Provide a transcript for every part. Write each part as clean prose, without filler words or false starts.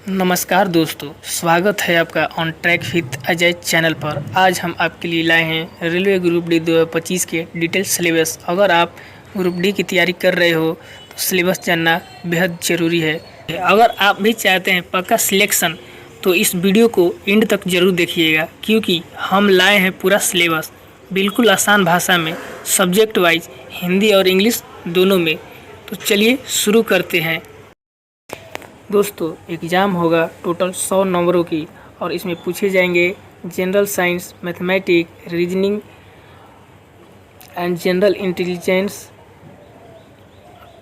नमस्कार दोस्तों, स्वागत है आपका on track with Ajay channel पर। आज हम आपके लिए लाए हैं रेलवे ग्रुप डी 2025 के डिटेल सिलेबस। अगर आप ग्रुप डी की तैयारी कर रहे हो तो सिलेबस जानना बेहद ज़रूरी है। अगर आप भी चाहते हैं पक्का सिलेक्शन तो इस वीडियो को एंड तक ज़रूर देखिएगा, क्योंकि हम लाए हैं पूरा सिलेबस बिल्कुल आसान भाषा में, सब्जेक्ट वाइज हिंदी और इंग्लिश दोनों में। तो चलिए शुरू करते हैं। दोस्तों, एग्ज़ाम होगा टोटल 100 नंबरों की और इसमें पूछे जाएंगे general science, mathematic, reasoning and general intelligence,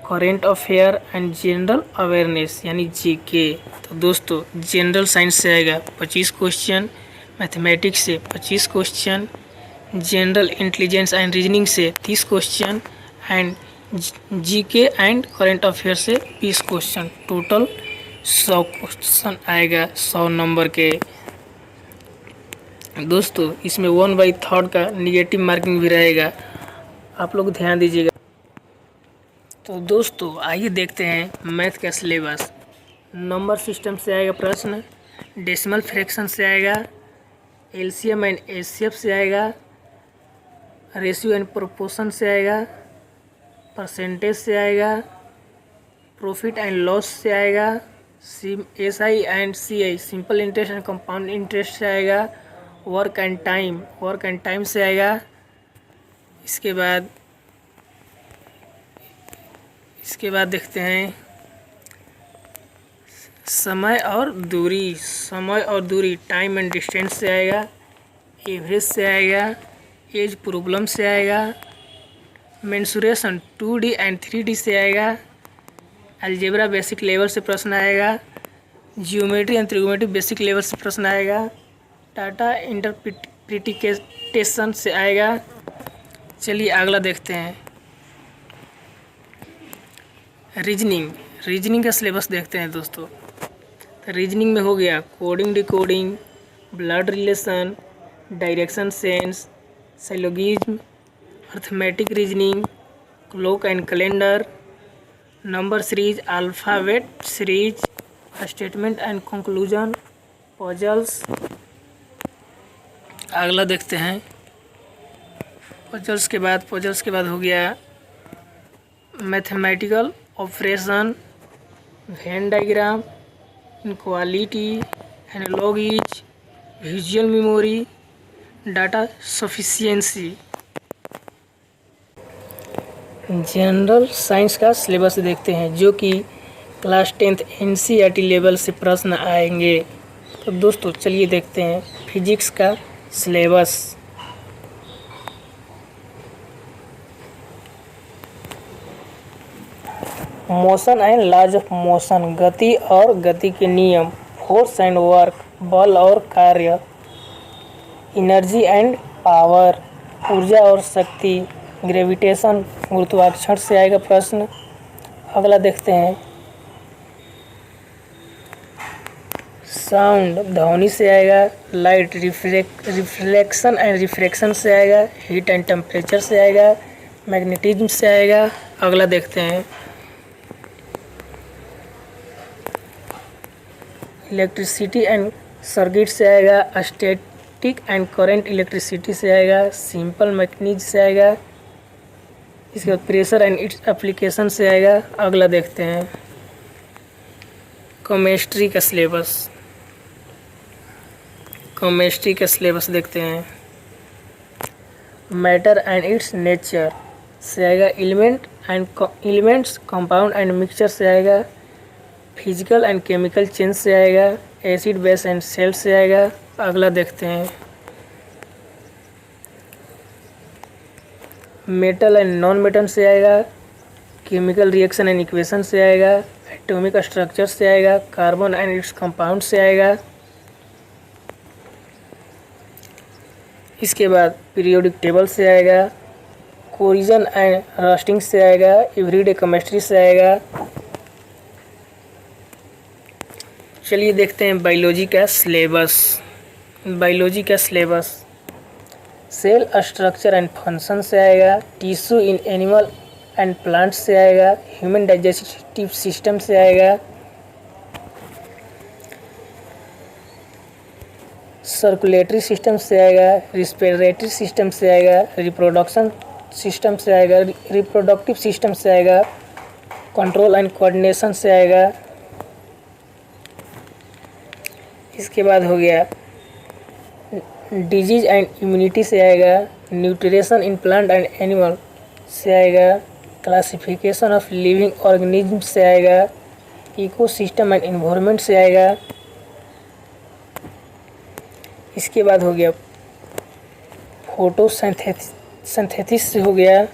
current affair and general awareness यानी जीके। तो दोस्तों, जनरल साइंस से आएगा 25 क्वेश्चन, मैथमेटिक्स से 25 question, general intelligence and reasoning से 30 question and GK and current affair से 20 क्वेश्चन। टोटल 100 क्वेश्चन आएगा 100 number के। दोस्तों, इसमें 1/3 का निगेटिव मार्किंग भी रहेगा, आप लोग ध्यान दीजिएगा। तो दोस्तों, आइए देखते हैं मैथ का सिलेबस। नंबर सिस्टम से आएगा प्रश्न, डेसिमल फ्रैक्शन से आएगा, एलसीएम एंड एचसीएफ से आएगा, रेशियो एंड प्रोपोर्शन से आएगा, परसेंटेज से आएगा, प्रॉफिट एंड लॉस से आएगा, SI and CI simple interest and compound interest से आएगा, वर्क एंड टाइम से आएगा। इसके बाद देखते हैं समय और दूरी टाइम एंड डिस्टेंस से आएगा, एवरेज से आएगा, एज प्रॉब्लम से आएगा, मेंसुरेशन 2D एंड 3D से आएगा, अलजेब्रा बेसिक लेवल से प्रश्न आएगा, geometry and trigonometry basic level से प्रश्न आएगा, डाटा इंटरप्रिटेशन से आएगा। चलिए अगला देखते हैं, रीजनिंग का सिलेबस देखते हैं दोस्तों। तो रीजनिंग में हो गया coding, decoding, blood relation, direction sense, syllogism, arithmetic reasoning, clock and calendar, number series, alphabet series, statement and conclusion, puzzles. अगला देखते हैं, पजल्स के बाद हो गया mathematical operation, Venn diagram, inequality, analogies, visual memory, data sufficiency. General science का syllabus देखते हैं, जो कि क्लास 10th NCERT लेवल से प्रश्न आएंगे। तो दोस्तों चलिए देखते हैं फिजिक्स का syllabus. Motion and laws of motion, गति और गति के नियम, फोर्स एंड वर्क, बल और कार्य, एनर्जी एंड पावर, ऊर्जा और शक्ति, ग्रेविटेशन, गुरुत्वाकर्षण से आएगा प्रश्न। अगला देखते हैं साउंड, ध्वनि से आएगा, लाइट, रिफ्लेक्शन एंड रिफ्रैक्शन से आएगा, हीट एंड टेम्परेचर से आएगा, मैग्नेटिज्म से आएगा। अगला देखते हैं इलेक्ट्रिसिटी एंड सर्किट से आएगा, स्टैटिक एंड करंट इलेक्ट्रिसिटी से आएगा, सिंपल मैकेनिज्म से आएगा। इसके बाद प्रेशर एंड इट्स एप्लीकेशन से आएगा। अगला देखते हैं केमिस्ट्री का सिलेबस देखते हैं। मैटर एंड इट्स नेचर से आएगा, एलिमेंट्स, कंपाउंड एंड मिक्सचर से आएगा, फिजिकल एंड केमिकल चेंज से आएगा, एसिड, बेस एंड सेल से आएगा। अगला देखते हैं मेटल एंड नॉन मेटल से आएगा, केमिकल रिएक्शन एंड इक्वेशन से आएगा, एटॉमिक स्ट्रक्चर से आएगा, कार्बन एंड इट्स कंपाउंड से आएगा। इसके बाद पीरियोडिक टेबल से आएगा, कोरिजन एंड रस्टिंग से आएगा, एवरीडे केमिस्ट्री से आएगा। चलिए देखते हैं बायोलॉजी का syllabus. Cell structure and function से आएगा, tissue in animal and plants से आएगा, ह्यूमन डाइजेस्टिव सिस्टम से आएगा, सर्कुलेटरी सिस्टम से आएगा, रिस्पिरेटरी सिस्टम से आएगा, रिप्रोडक्शन सिस्टम से आएगा, रिप्रोडक्टिव सिस्टम से आएगा, कंट्रोल एंड कोऑर्डिनेशन से आएगा। इसके बाद हो गया डिजीज एंड इम्यूनिटी से आएगा, nutrition in plant and animal से आएगा, क्लासिफिकेशन ऑफ लिविंग ऑर्गेनिज्म से आएगा, इकोसिस्टम एंड एनवायरनमेंट से आएगा। इसके बाद हो गया फोटोसिंथेसिस से हो गया।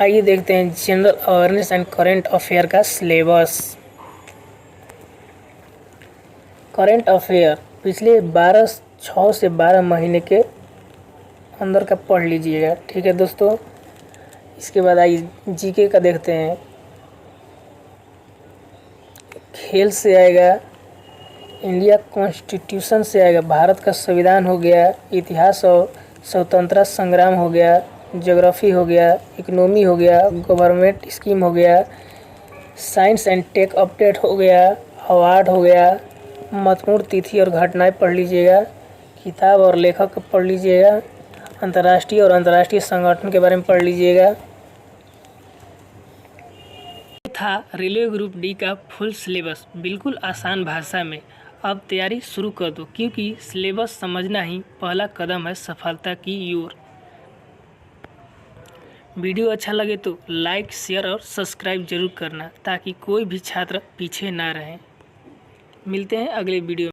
आइए देखते हैं general awareness and current affair का सिलेबस। करंट अफेयर पिछले 6 से 12 महीने के अंदर का पढ़ लीजिएगा, ठीक है दोस्तों। इसके बाद आइए जीके का देखते हैं। खेल से आएगा, इंडिया कॉन्स्टिट्यूशन से आएगा, भारत का संविधान हो गया, इतिहास और स्वतंत्रता संग्राम हो गया, ज्योग्राफी हो गया, इकोनॉमी हो गया, गवर्नमेंट स्कीम हो गया, साइंस एंड टेक अपडेट हो गया, अवार्ड हो गया, महत्वपूर्ण तिथि और घटनाएं पढ़ लीजिएगा, किताब और लेखक पढ़ लीजिएगा, अंतर्राष्ट्रीय और अंतर्राष्ट्रीय संगठन के बारे में पढ़ लीजिएगा। था रेलवे ग्रुप डी का फुल सिलेबस बिल्कुल आसान भाषा में। अब तैयारी शुरू कर दो, क्योंकि सिलेबस समझना ही पहला कदम है सफलता की ओर। वीडियो अच्छा लगे तो लाइक, शेयर और सब्सक्राइब जरूर करना, ताकि कोई भी छात्र पीछे ना रहे। मिलते हैं अगले वीडियो में।